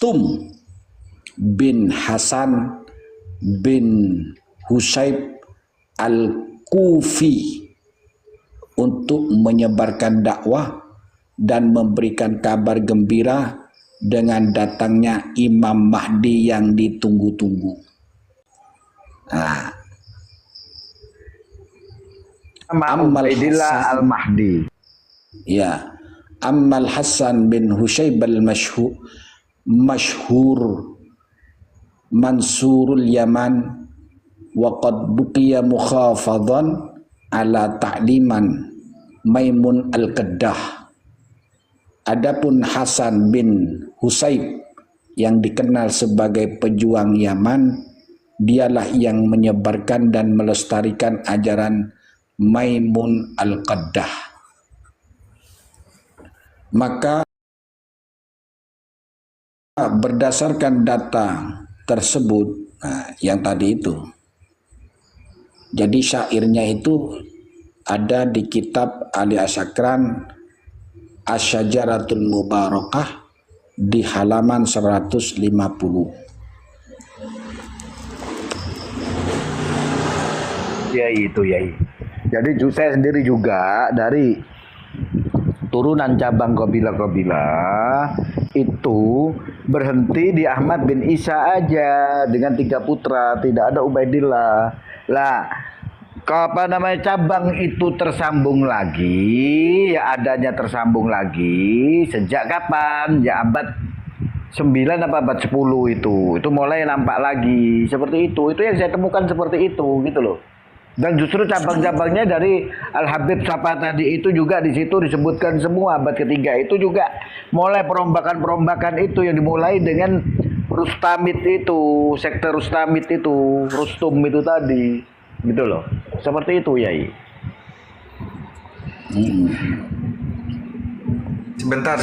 Rustum bin Hasan bin Husayb Al-Kufi untuk menyebarkan dakwah dan memberikan kabar gembira dengan datangnya Imam Mahdi yang ditunggu-tunggu. Nah, Ubaidillah Al-Mahdi. Ya, Ammal Hasan bin Husayb al-Mashhur Mansurul Yaman wa qad buqiya mukhafadhan ala ta'liman Maimun Al-Qaddah. Adapun Hasan bin Husayb yang dikenal sebagai pejuang Yaman, dialah yang menyebarkan dan melestarikan ajaran Maimun Al-Qaddah. Maka berdasarkan data tersebut, yang tadi itu, jadi syairnya itu ada di kitab Ali Asyakran Asyajaratul Mubarakah di halaman 150. Ya itu ya. Jadi saya sendiri juga dari turunan cabang kabilah-kabilah itu berhenti di Ahmad bin Isa aja dengan 3 putra, tidak ada Ubaidillah. Lah, cabang itu tersambung lagi, ya adanya tersambung lagi sejak kapan? Ya abad 9 apa abad 10 itu mulai nampak lagi seperti itu. Itu yang saya temukan seperti itu gitu loh. Dan justru cabang-cabangnya dari Al-Habib Sapa tadi itu juga di situ disebutkan semua. Abad ketiga itu juga mulai perombakan-perombakan itu yang dimulai dengan Rustamid itu, sekte Rustamid itu, Rustum itu tadi, gitu loh. Seperti itu, Yai. Sebentar.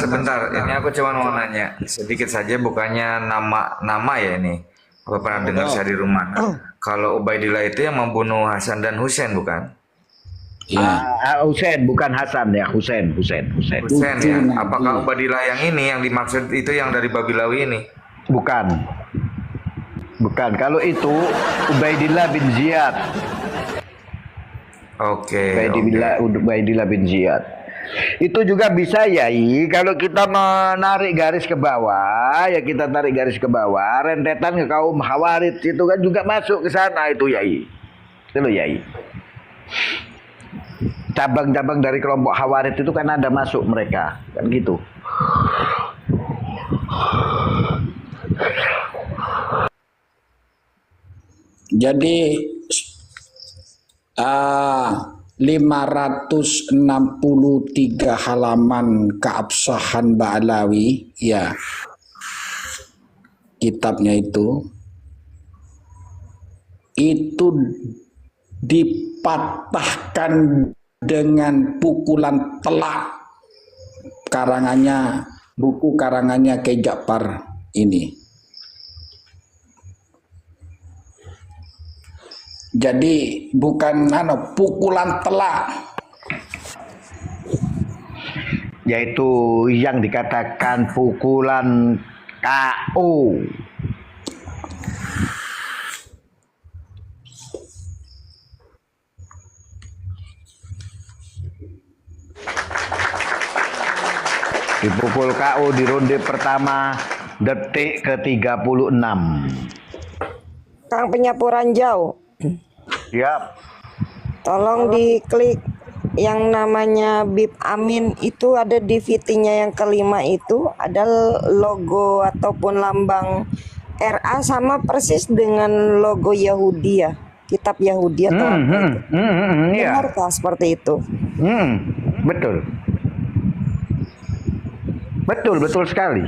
Ini aku cuma mau nanya sedikit saja, bukannya nama ya ini. Apa pernah dengar saya di rumah? Kalau Ubaidillah itu yang membunuh Hasan dan Husain, bukan? Iya. Husain, bukan Hasan ya, Husain ya. Apakah Ubaidillah yang ini yang dimaksud itu yang dari Babilawi ini? Bukan. Kalau itu Ubaidillah bin Ziyad. Oke. Ubaidillah bin Ziyad. Itu juga bisa Yai, kalau kita menarik garis ke bawah, ya kita tarik garis ke bawah, rentetan ke kaum Khawarij itu kan juga masuk ke sana itu Yai. Itu loh Yai. Cabang-cabang dari kelompok Khawarij itu kan ada masuk mereka, kan gitu. Jadi 563 halaman keabsahan Ba'alawi, ya, kitabnya itu dipatahkan dengan pukulan telak buku karangannya Ki Ja'far ini. Jadi bukan pukulan telak, yaitu yang dikatakan pukulan KO. Dipukul KO di ronde pertama detik ke-36. Kang Penyapu Ranjau. Siap. Tolong diklik yang namanya Bib Amin itu, ada di VT-nya yang kelima itu ada logo ataupun lambang RA sama persis dengan logo Yahudi ya, kitab Yahudi atau apa itu. Benarkah seperti itu? Betul sekali.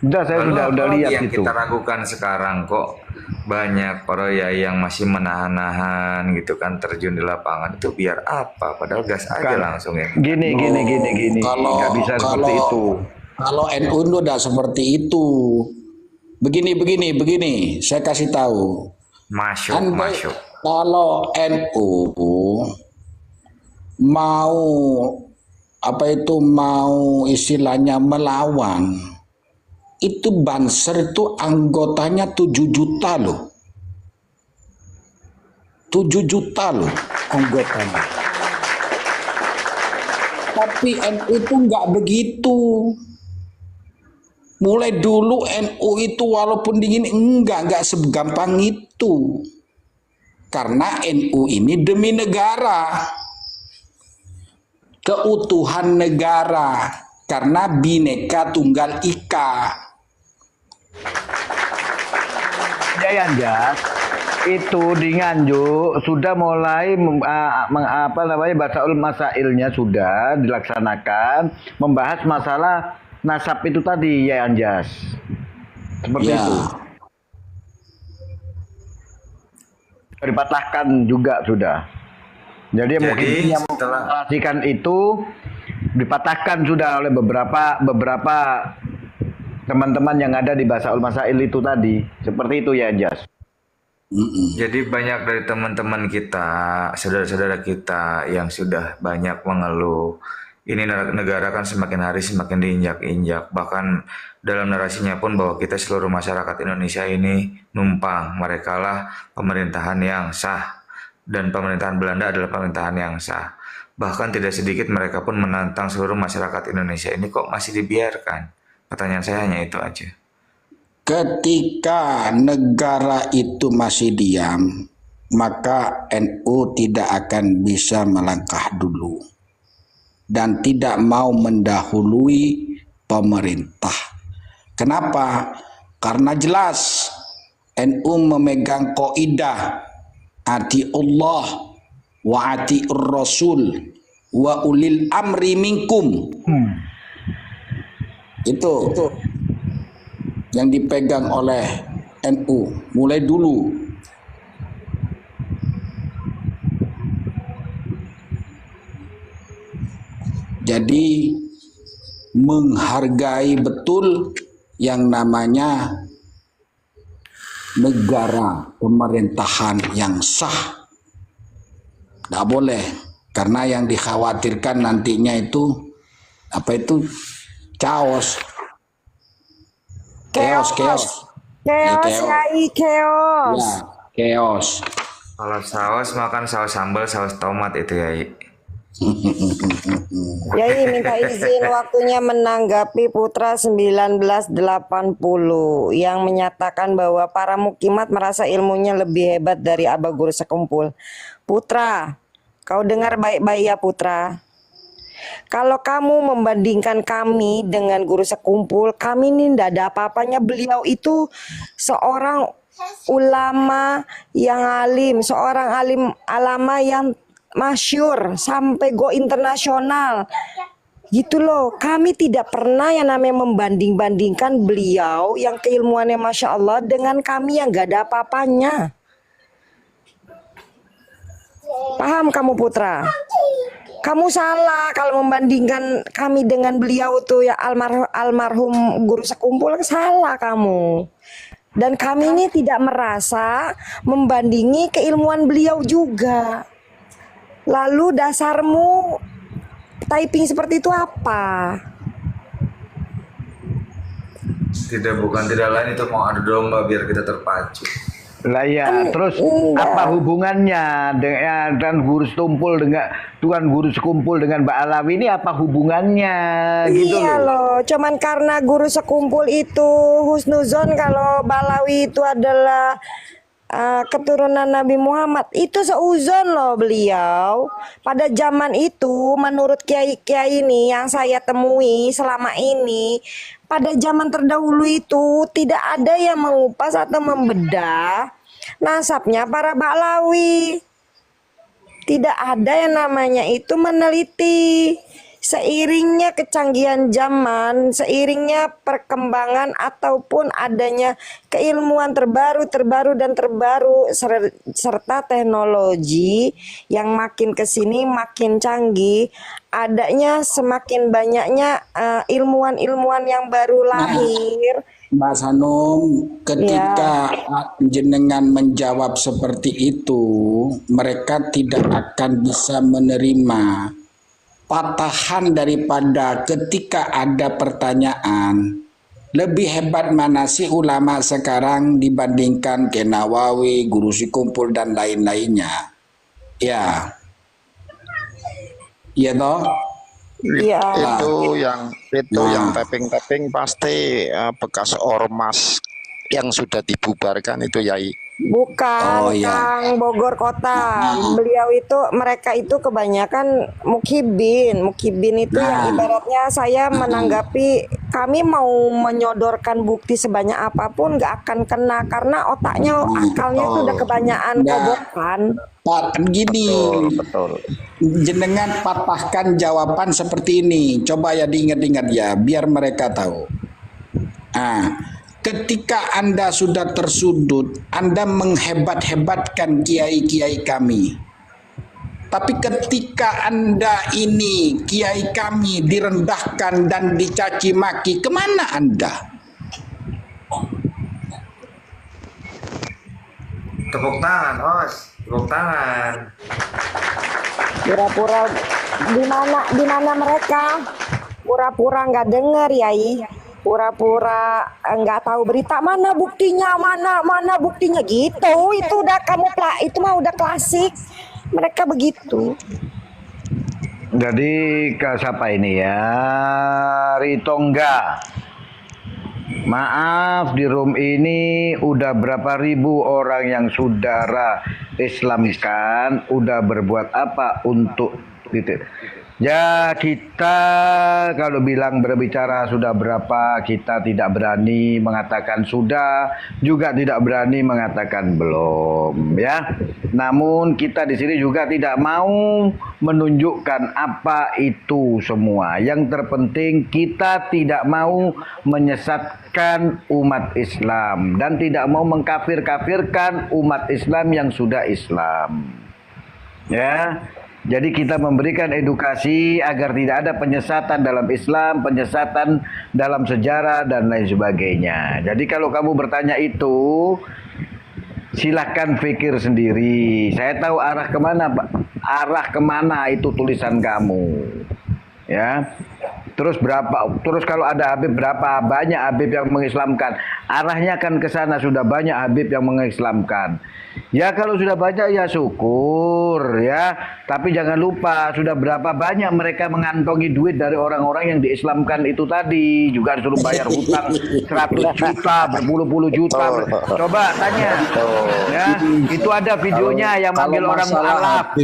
Saya sudah lihat yang itu. Kita ragukan sekarang kok banyak para yai yang masih menahan-nahan gitu kan, terjun di lapangan itu biar apa? Padahal gas aja langsung ya. Gini. Nggak bisa seperti itu. Kalau NU udah seperti itu. Begini, saya kasih tahu. Masuk. Kalau NU mau apa itu mau istilahnya melawan, itu Banser itu anggotanya 7 juta loh. 7 juta loh anggotanya. Tapi NU itu nggak begitu. Mulai dulu NU itu walaupun dingin enggak segampang itu. Karena NU ini demi negara. Keutuhan negara. Karena Bhinneka Tunggal Ika. Ya Anjas, itu di Nganjuk sudah mulai Basaul Masailnya sudah dilaksanakan, membahas masalah nasab itu tadi ya Anjas. Seperti Ya. itu. Dipatahkan juga sudah. Jadi mungkin yang setelah mengartikan itu dipatahkan sudah oleh beberapa teman-teman yang ada di Basaul Masail itu tadi. Seperti itu ya Anjas. Jadi banyak dari teman-teman kita, saudara-saudara kita yang sudah banyak mengeluh. Ini negara kan semakin hari semakin diinjak-injak. Bahkan dalam narasinya pun bahwa kita seluruh masyarakat Indonesia ini numpang. Merekalah pemerintahan yang sah. Dan pemerintahan Belanda adalah pemerintahan yang sah. Bahkan tidak sedikit mereka pun menantang seluruh masyarakat Indonesia ini kok masih dibiarkan. Pertanyaan saya hanya itu aja. Ketika negara itu masih diam, maka NU tidak akan bisa melangkah dulu dan tidak mau mendahului pemerintah. Kenapa? Karena jelas NU memegang kaidah ati Allah wa atiur Rasul wa ulil amri minkum. Itu yang dipegang oleh NU mulai dulu. Jadi menghargai betul yang namanya negara pemerintahan yang sah. Tidak boleh, karena yang dikhawatirkan nantinya itu apa itu chaos. Chaos. Ya, Chaos. Ya, chaos. Kalau saus makan saus sambal, saus tomat itu ya. Yai minta izin waktunya menanggapi Putra 1980 yang menyatakan bahwa para mukimat merasa ilmunya lebih hebat dari Abah Guru Sekumpul. Putra, kau dengar baik-baik ya Putra. Kalau kamu membandingkan kami dengan Guru Sekumpul, kami ini tidak ada apa-apanya. Beliau itu seorang ulama yang alim, seorang alama yang masyhur sampai go internasional. Gitu loh, kami tidak pernah yang namanya membanding-bandingkan beliau yang keilmuannya Masya Allah dengan kami yang gak ada apa-apanya. Paham kamu Putra? Kamu salah kalau membandingkan kami dengan beliau tuh ya almarhum Guru Sekumpul, salah kamu. Dan kami ini tidak merasa membandingi keilmuan beliau juga. Lalu dasarmu typing seperti itu apa? Bukan tidak lain itu mau adu domba biar kita terpacu. Lah ya, terus apa hubungannya dengan Guru Sekumpul dengan Guru Sekumpul dengan Mbak Alawi ini apa hubungannya gitu Iya loh. loh, cuman karena Guru Sekumpul itu husnuzon kalau Balawi itu adalah keturunan Nabi Muhammad, itu seuzon loh beliau. Pada zaman itu menurut kiai-kiai ini yang saya temui selama ini, pada zaman terdahulu itu tidak ada yang mengupas atau membedah nasabnya para Balawi. Tidak ada yang namanya itu meneliti. Seiringnya kecanggihan zaman, seiringnya perkembangan ataupun adanya keilmuan terbaru serta teknologi yang makin kesini makin canggih, adanya semakin banyaknya ilmuwan-ilmuwan yang baru lahir. Mbak Sanum, ketika jenengan menjawab seperti itu, mereka tidak akan bisa menerima. patahan daripada ketika ada pertanyaan, lebih hebat mana sih ulama sekarang dibandingkan ke Nawawi, Guru Sikumpul dan lain-lainnya? Ya, iya toh. Iya. Itu Nah. yang tapping pasti bekas ormas yang sudah dibubarkan itu, Yai. Bukan, Oh, iya. Kang, Bogor Kota. Beliau itu, mereka itu kebanyakan mukibin itu yang ibaratnya saya menanggapi, kami mau menyodorkan bukti sebanyak apapun nggak akan kena karena otaknya, akalnya itu udah kebanyakan Nggak. kobokan. Pak, gini, Betul. jenengan patahkan jawaban seperti ini. Coba ya diingat-ingat ya, biar mereka tahu. Ketika Anda sudah tersudut, Anda menghebat-hebatkan kiai-kiai kami. Tapi ketika Anda ini, kiai kami direndahkan dan dicaci maki, kemana Anda? Tepuk tangan, Os. Tepuk tangan. Pura-pura di mana mereka? Pura-pura nggak dengar, Yai. Pura-pura nggak tahu berita, mana buktinya, mana buktinya gitu. Itu udah itu mah udah klasik. Mereka begitu. Jadi ke siapa ini ya? Ritongga. Maaf, di room ini udah berapa ribu orang yang saudara Islamkan, udah berbuat apa untuk titik. Ya kita kalau bilang berbicara sudah berapa, kita tidak berani mengatakan sudah, juga tidak berani mengatakan belum, ya. Namun kita di sini juga tidak mau menunjukkan apa itu semua. Yang terpenting kita tidak mau menyesatkan umat Islam dan tidak mau mengkafir-kafirkan umat Islam yang sudah Islam. Ya. Jadi kita memberikan edukasi agar tidak ada penyesatan dalam Islam, penyesatan dalam sejarah dan lain sebagainya. Jadi kalau kamu bertanya itu, silahkan pikir sendiri. Saya tahu arah kemana, Pak. Arah kemana itu tulisan kamu, ya. Terus kalau ada Habib, berapa banyak Habib yang mengislamkan? Arahnya kan ke sana, sudah banyak Habib yang mengislamkan. Ya kalau sudah banyak ya syukur ya. Tapi jangan lupa sudah berapa banyak mereka mengantongi duit dari orang-orang yang diislamkan itu tadi. Juga disuruh bayar hutang 100 juta, berpuluh-puluh juta. Coba tanya. Ya, itu ada videonya yang manggil orang mu'alaf.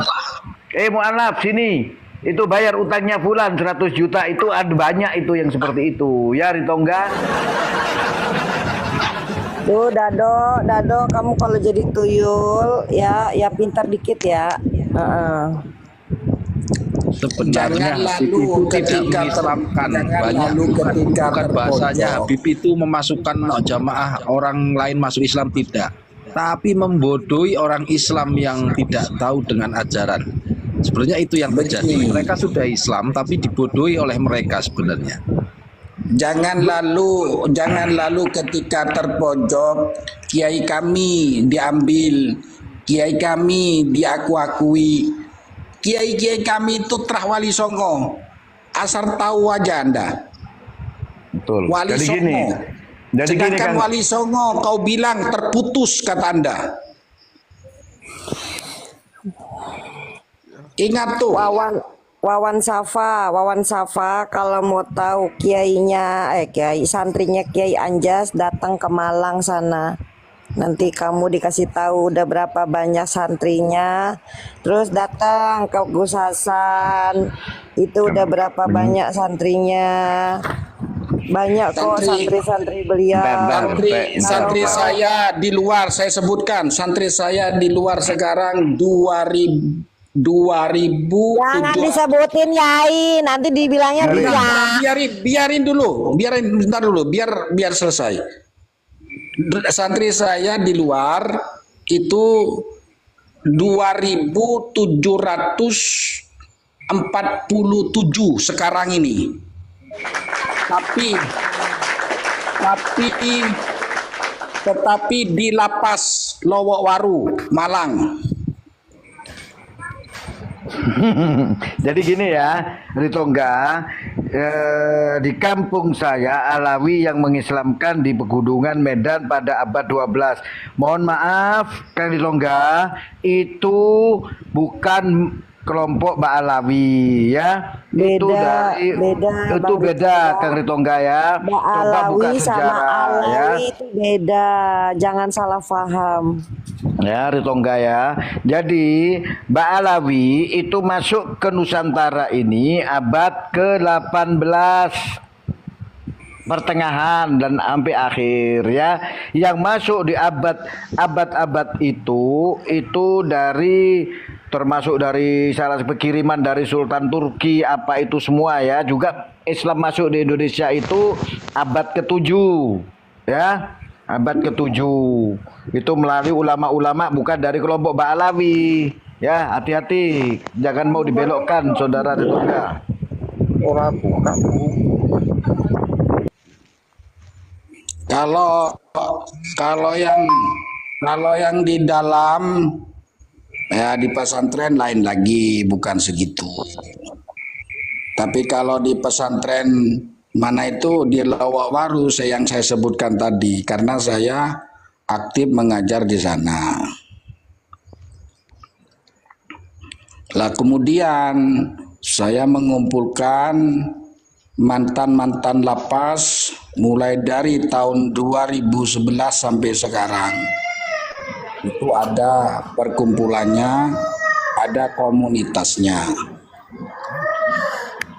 Mu'alaf sini. Itu bayar utangnya fulan 100 juta, itu ada banyak itu yang seperti itu. Ya Ritongga. Tuh Dado, kamu kalau jadi tuyul ya pintar dikit ya. Sebenarnya Jangan Habib lalu itu tidak ketika mengislamkan. jangan Banyak lalu ketika bukan bahasanya terpojok. Habib itu memasukkan jamaah orang lain masuk Islam, tidak. Tapi membodohi orang Islam yang tidak tahu dengan ajaran. Sebenarnya itu yang terjadi. Begini. Mereka sudah Islam tapi dibodohi oleh mereka sebenarnya. Jangan lalu ketika terpojok, kiai kami diambil, kiai kami diaku-akui, kiai kami itu terah Wali Songo. Asal tahu aja Anda. Betul. Wali Jadi Songo. gini. Jadi gini Sedangkan kan. Wali Songo kau bilang terputus kata Anda. Ingat tuh. Wawan Safa kalau mau tahu kiai santrinya Kiai Anjas datang ke Malang sana. Nanti kamu dikasih tahu udah berapa banyak santrinya. Terus datang ke Gus Hasan. Itu udah berapa banyak santrinya. Banyak kok santri-santri beliau. Santri saya di luar, saya sebutkan santri saya di luar sekarang 2000 Jangan disebutin Yai, nanti dibilangnya dia. biarin bentar dulu, biar selesai. Santri saya di luar itu 2.747 sekarang ini. Tetapi di lapas Lowokwaru, Malang. Jadi gini ya, Ritongga, di kampung saya Alawi yang mengislamkan di Pegunungan Medan pada abad 12. Mohon maaf, Kang Ritongga, itu bukan kelompok Ba'alawi ya. Itu Beda, dari beda, itu Bang beda Ritongga. Kang Ritongga ya. Coba buka Ba'alawi sama sejarah ya. Alawi itu beda, jangan salah paham. Ya, Ritongga ya. Jadi, Ba'alawi itu masuk ke Nusantara ini abad ke-18 pertengahan dan sampai akhir ya. Yang masuk di abad-abad itu dari termasuk dari salah satu kiriman dari Sultan Turki apa itu semua ya. Juga Islam masuk di Indonesia itu abad ke-7 ya. Abad ke-7 itu melalui ulama-ulama bukan dari kelompok Ba'alawi ya. Hati-hati, jangan mau dibelokkan saudara Ritongga. Ora bukan. Kalau kalau yang di dalam ya di pesantren lain lagi, bukan segitu. Tapi kalau di pesantren mana itu di Lawak Waru yang saya sebutkan tadi, karena saya aktif mengajar di sana. Lah kemudian saya mengumpulkan mantan-mantan lapas mulai dari tahun 2011 sampai sekarang. Itu ada perkumpulannya, ada komunitasnya.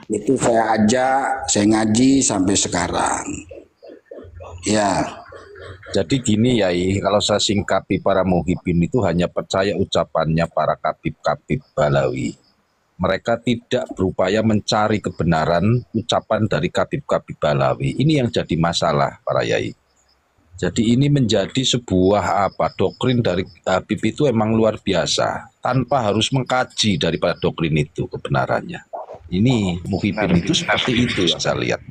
Itu saya ajak, saya ngaji sampai sekarang. Ya, Jadi gini Yai, kalau saya singkapi para muhibin itu hanya percaya ucapannya para kabib-kabib Balawi. Mereka tidak berupaya mencari kebenaran ucapan dari kabib-kabib Balawi. Ini yang jadi masalah para Yai. Jadi ini menjadi sebuah doktrin dari Habib itu emang luar biasa, tanpa harus mengkaji daripada doktrin itu kebenarannya. Ini muhibin itu seperti itu yang saya lihat.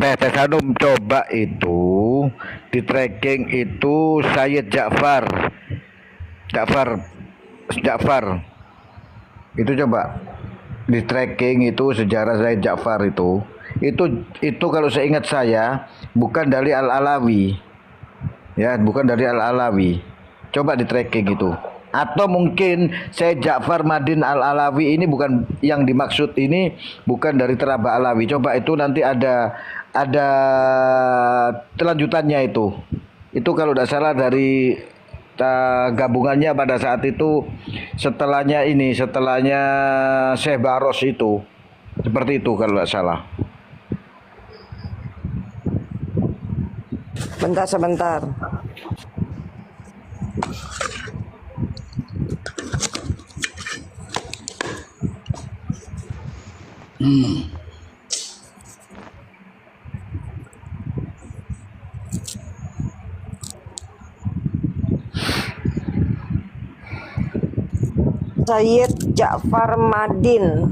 Teh Sanum coba itu di tracking itu Sayyid Ja'far itu coba di tracking itu sejarah Sayyid Ja'far itu kalau saya ingat saya bukan dari Al-Alawi ya, bukan dari Al-Alawi. Coba di tracking itu. Atau mungkin Sayyid Ja'far Madin Al-Alawi ini bukan yang dimaksud, ini bukan dari Teraba Alawi. Coba itu nanti ada lanjutannya itu. Itu kalau tidak salah dari gabungannya pada saat itu setelahnya Syekh Baros itu. Seperti itu kalau tidak salah. Sebentar. Sayyid Ja'far Madin.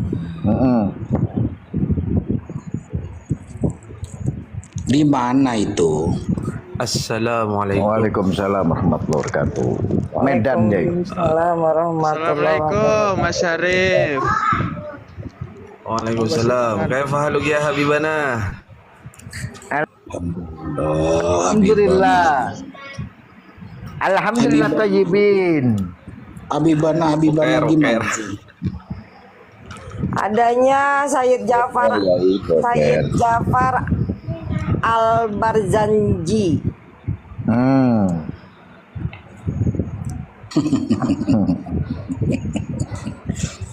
di mana itu? Assalamualaikum. Waalaikumsalam warahmatullahi wabarakatuh. Medan ya. Waalaikumsalam warahmatullahi Assalamualaikum Mas Syarif. Waalaikumsalam. Kaifa haluk ya habibana? Alhamdulillah. Alhamdulillah tayyibin. Habibana gimana? Adanya Sayyid Ja'far Al-Barzanji.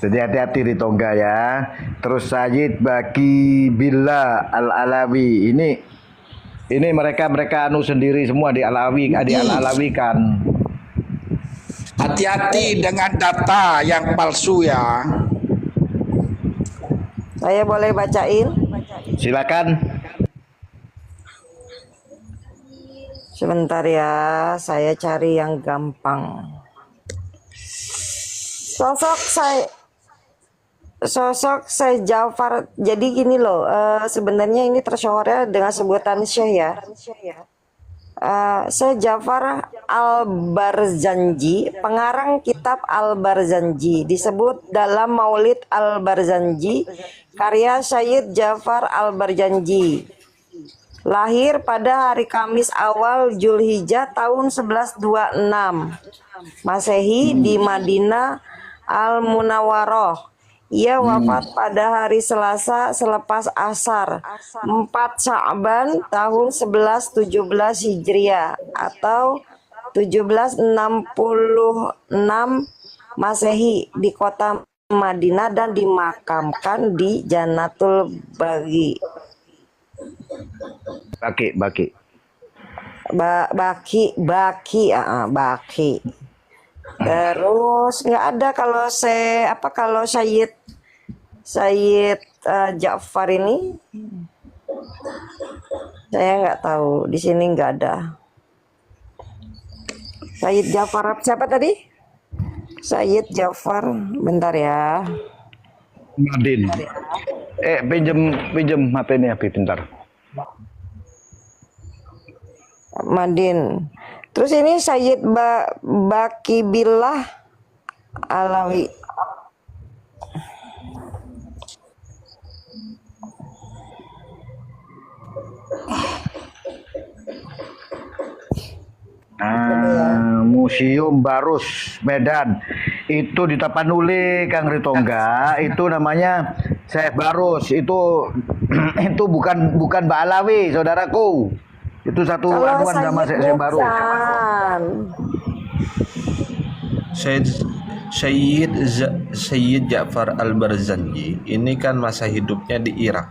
Jadi hati-hati di Tongga ya. Terus Sayyid Baki Billah Al-Alawi ini mereka anu sendiri semua di Alawi kan. Hati-hati dengan data yang palsu ya. Saya boleh bacain? Silakan. Sebentar ya, saya cari yang gampang. Sosok saya Ja'far. Jadi gini loh, sebenarnya ini tersohornya dengan sebutan Syekh ya. Syekh Ja'far Al-Barzanji, pengarang kitab Al-Barzanji, disebut dalam Maulid Al-Barzanji, karya Syed Ja'far Al-Barzanji. Lahir pada hari Kamis awal Zulhijjah tahun 1126 Masehi di Madinah Al-Munawwaroh. Ia wafat pada hari Selasa selepas asar 4 Sya'ban tahun 1117 Hijriah atau 1766 Masehi di kota Madinah dan dimakamkan di Jannatul Baqi. Baki. Baki. Terus nggak ada kalau Syed Ja'far ini saya nggak tahu, di sini nggak ada. Syed Ja'far siapa tadi? Syed Ja'far, bentar ya. Madin. Pinjem HP ini Abi bentar. Madin. Terus ini Syed Baki Billah Alawi. Museum Barus Medan itu di Tapanuli Kang Ritongga, itu namanya Syekh Barus, itu bukan Mbak Alawi saudaraku, itu satu anuan sama Syekh Barus. Syed Ja'far Al-Barzanji ini kan masa hidupnya di Irak.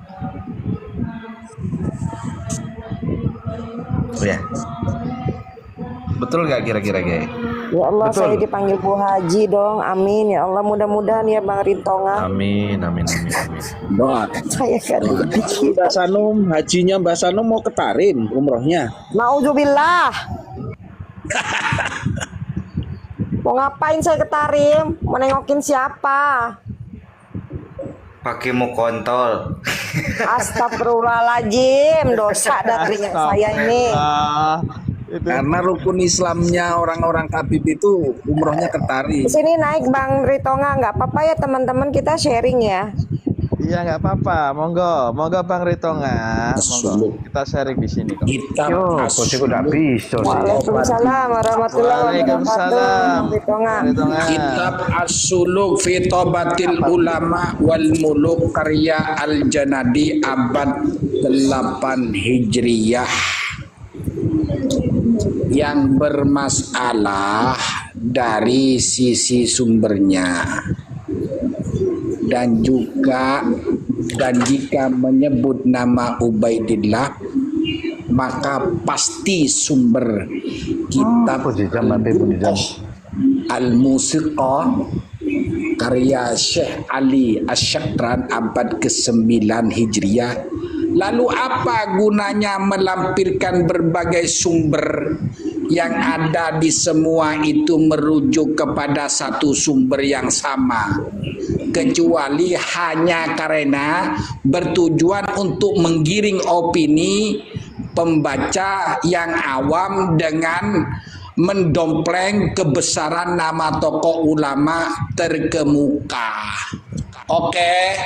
Ya. Betul nggak kira-kira, Gay? Ya Allah, Betul. saya dipanggil Bu Haji dong. Amin ya Allah, mudah-mudahan ya Bang Rintonga. Amin. Doa. Saya kan Mbak Sanum, hajinya Mbak Sanum mau ketarin umrohnya. Nauzubillah. Mau ngapain saya ke Tarim? Mau nengokin siapa? Pakai mau kontol. Astagfirullahaladzim, dosa dari saya ini. Karena rukun Islamnya orang-orang Habib itu umrohnya ketarin. Di sini naik Bang Ritonga, nggak apa-apa ya teman-teman, kita sharing ya. Iya nggak apa-apa, monggo Bang Ritonga, monggo kita sharing di sini. Kitab Kok udah bisa sih. Waalaikumsalam warahmatullahi wabarakatuh. Bang Ritonga. Kitab As-Suluk fi Tabatil Ulama wal Muluk karya Al-Janadi abad 8 Hijriyah yang bermasalah dari sisi sumbernya dan jika menyebut nama Ubaidillah maka pasti sumber kitab Al-Musiqah karya Syekh Ali Asy-Syakran abad ke-9 Hijriah. Lalu apa gunanya melampirkan berbagai sumber yang ada di semua itu merujuk kepada satu sumber yang sama, kecuali hanya karena bertujuan untuk menggiring opini pembaca yang awam dengan mendompleng kebesaran nama tokoh ulama terkemuka. Oke.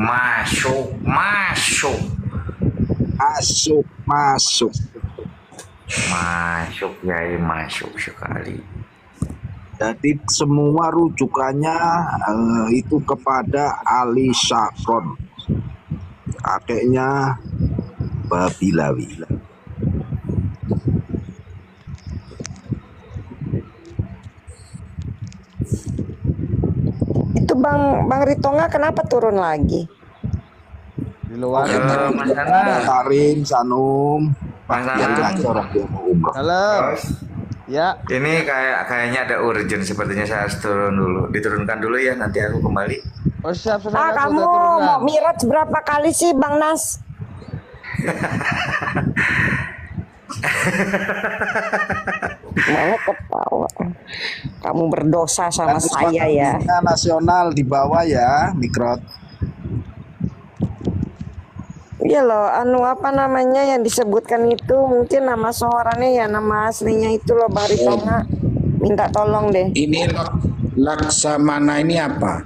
Masuk Yai, masuk sekali. Jadi semua rujukannya itu kepada Ali Syakron, kakeknya Babilawi. Itu Bang Ritonga kenapa turun lagi? Di luar. Mas Ana. Karim, Sanum, Mas yang Ana. ngajar orang yang mau umroh. Halo. Terus, Ya, ini kayaknya ada urgent, sepertinya saya harus turun dulu. Diturunkan dulu ya, nanti aku kembali. oh siap saudara. Kamu mau mirat berapa kali sih Bang Nas? Malah ketawa. Kamu berdosa sama saya ya. Nasional di bawah ya, Mikrot. Iya loh, anu apa namanya yang disebutkan itu mungkin nama samarannya ya nama aslinya itu loh Bang Ritonga. Minta tolong deh. Ini Laksamana ini apa?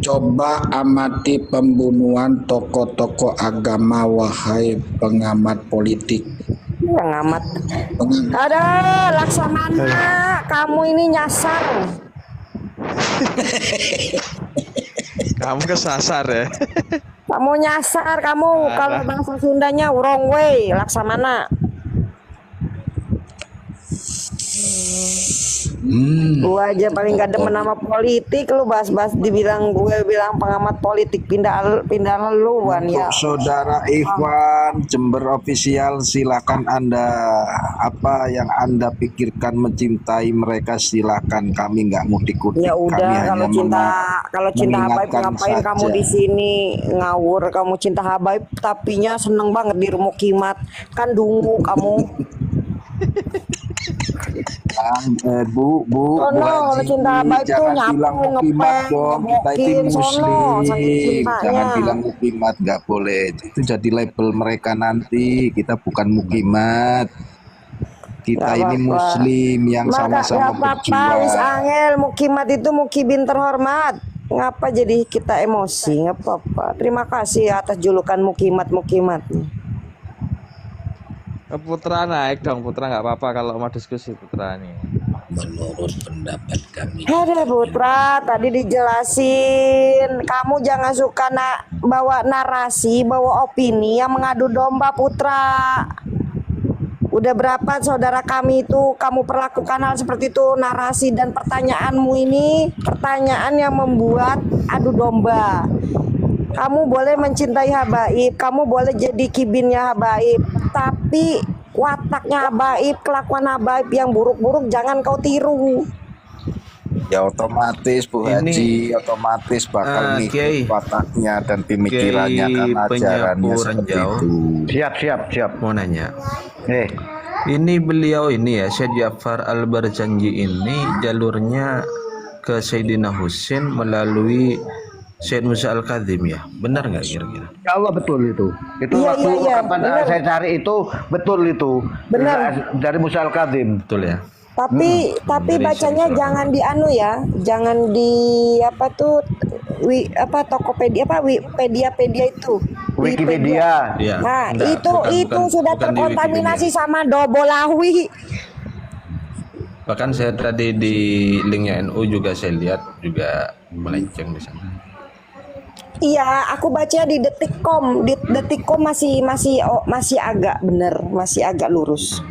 Coba amati pembunuhan tokoh-tokoh agama wahai pengamat politik. Yang amat. Ada Laksamana, kamu ini nyasar. Kamu kesasar ya. Kamu nyasar, kamu kalau bahasa Sundanya wrong way, Laksamana. Gua aja paling gak demen nama politik, lu bahas-bahas dibilang gue bilang pengamat politik pindah luan ya. Saudara Ivan Jember Official, silakan Anda apa yang Anda pikirkan mencintai mereka, silakan, kami nggak mau ikut. Ya udah, kalau cinta habaib ngapain saja. kamu di sini ngawur, kamu cinta habaib tapinya seneng banget di rumah kimat kan dungu kamu. Bu Sono, Haji, cinta habaib tuh jangan nyapu, bilang mukimat ngepel, dong, kita itu ngebokin, sono, saking muslim, cintanya. jangan bilang mukimat, nggak boleh, itu jadi label mereka nanti, kita bukan mukimat, kita Gak ini apa-apa. muslim yang Maka sama-sama gak apa-apa, wis berjuang. angel mukimat itu mukibin terhormat. Ngapa jadi kita emosi? Nggak apa-apa. Terima kasih atas julukan mukimat. Putra naik dong, Putra nggak apa-apa kalau mau diskusi Putra nih. Menurut pendapat kami. Ada Putra, tadi dijelasin. Kamu jangan suka bawa narasi, bawa opini yang mengadu domba Putra. Udah berapa saudara kami itu kamu perlakukan hal seperti itu, narasi dan pertanyaanmu ini pertanyaan yang membuat adu domba. Kamu boleh mencintai habaib, kamu boleh jadi kibinnya habaib, tapi wataknya habaib, kelakuan habaib yang buruk-buruk jangan kau tiru. Ya otomatis Bu Haji, otomatis bakal Kiai. ngikut wataknya dan pemikirannya Kiai karena ajarannya Penyapu seperti Ranjau. itu. Siap. Mau nanya. Eh, Ini beliau ini ya, Syed Ja'far Al-Barzanji ini jalurnya ke Sayyidina Husain melalui Syed Musa Al-Kadzim ya. Benar nggak kira-kira? ya Allah betul itu. Itu Iya, waktu iya, kapan benar. saya cari itu betul itu. Benar. Dari Musa Al-Kadzim. Betul ya. Tapi dari bacanya Syed jangan di anu ya, jangan di apa tuh Tokopedia Wikipedia itu. Wikipedia. Iya. Nah, Enggak, itu sudah bukan di terkontaminasi Wikipedia. sama Dobolawi. Bahkan saya tadi di linknya NU juga saya lihat juga melenceng di sana. Iya, aku baca di Detikcom. Di Detikcom masih agak bener, masih agak lurus.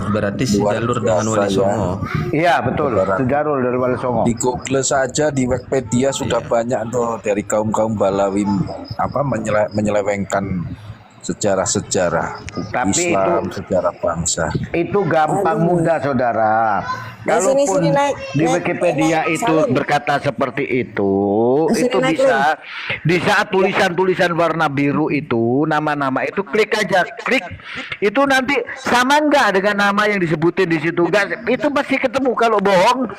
Berarti sejalur dengan Wali Songo. Iya betul. Sejarul dari Wali Songo. Di Google saja, di Wikipedia sudah banyak tuh dari kaum-kaum Balawi apa menyelewengkan sejarah-sejarah Tapi Islam, sejarah bangsa. Itu gampang mudah saudara. Nah, sini, Kalaupun naik, di naik, Wikipedia naik, itu Salim. berkata seperti itu Sini, naik, bisa di saat tulisan-tulisan warna biru itu nama-nama itu klik aja, klik itu nanti sama enggak dengan nama yang disebutin di situ, enggak, itu pasti ketemu. Kalau bohong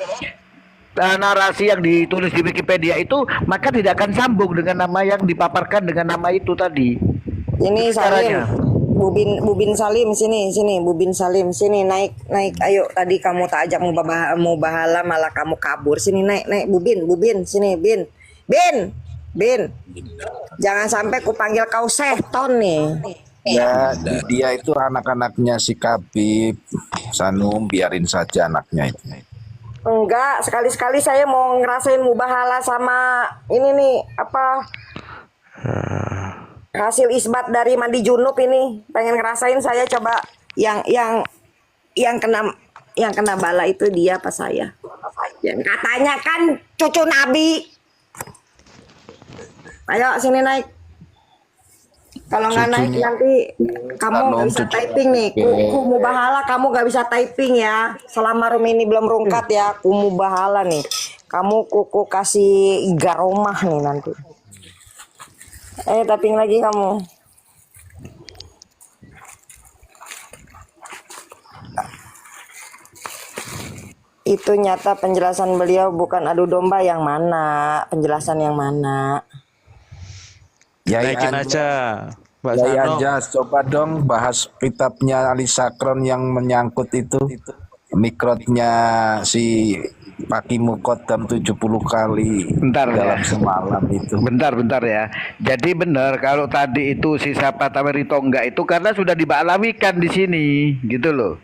narasi yang ditulis di Wikipedia itu maka tidak akan sambung dengan nama yang dipaparkan dengan nama itu tadi. Ini Itu Salim, caranya. Bubin Salim sini Bubin Salim sini naik ayo tadi kamu tak ajak mau bahala malah kamu kabur sini naik Bubin sini Bin jangan sampai ku panggil kau seton nih. Ya, dia itu anak-anaknya si Kabib Sanum, biarin saja anaknya itu. Enggak, sekali-sekali saya mau ngerasain mubahala sama ini nih apa hasil isbat dari mandi junub ini. Pengen ngerasain saya coba yang kena bala itu dia apa saya. Yang katanya kan cucu Nabi. Ayo sini naik. Kalau nggak naik nanti kamu nggak bisa typing nih. Ku mubahala kamu nggak bisa typing ya. Selama room ini belum rungkat ya. Ku mubahala nih. Kamu ku kasih garomah nih nanti. Typing lagi kamu. itu nyata penjelasan beliau bukan adu domba. Yang mana? Penjelasan yang mana? Yai Naikin Anjas, aja, Mbak Yai Sano. Anjas, coba dong bahas kitabnya Ali Sakron yang menyangkut itu mikrotnya si Paki Mukodam 70 kali Bentar dalam ya. semalam itu. Bentar ya. Jadi benar kalau tadi itu si Sapa Taweri Tonggak itu karena sudah dibalawikan di sini, gitu loh.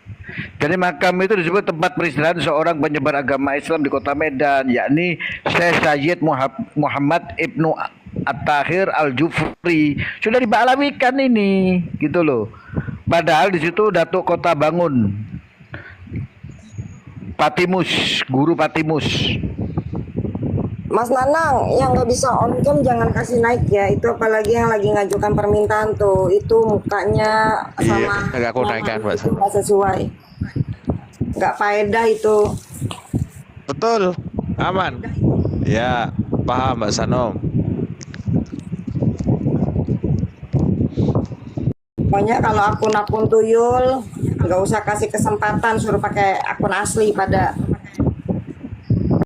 Jadi makam itu disebut tempat peristirahatan seorang penyebar agama Islam di kota Medan, yakni Syekh Sayyid Muhammad Ibnu At-Tahir Al-Jufri. Sudah dibalawikan ini, gitu loh. Padahal di situ Datuk Kota Bangun, Patimus, Guru Patimus. Mas Nanang, yang nggak bisa on cam jangan kasih naik ya. Itu apalagi yang lagi ngajukan permintaan tuh. Itu mukanya sama Iya, agak aku naikkan, Mbak. itu nggak sesuai. Nggak faedah itu. Betul, aman. Ya, paham Mbak Sano. Pokoknya kalau akun-akun tuyul nggak usah kasih kesempatan, suruh pakai akun asli pada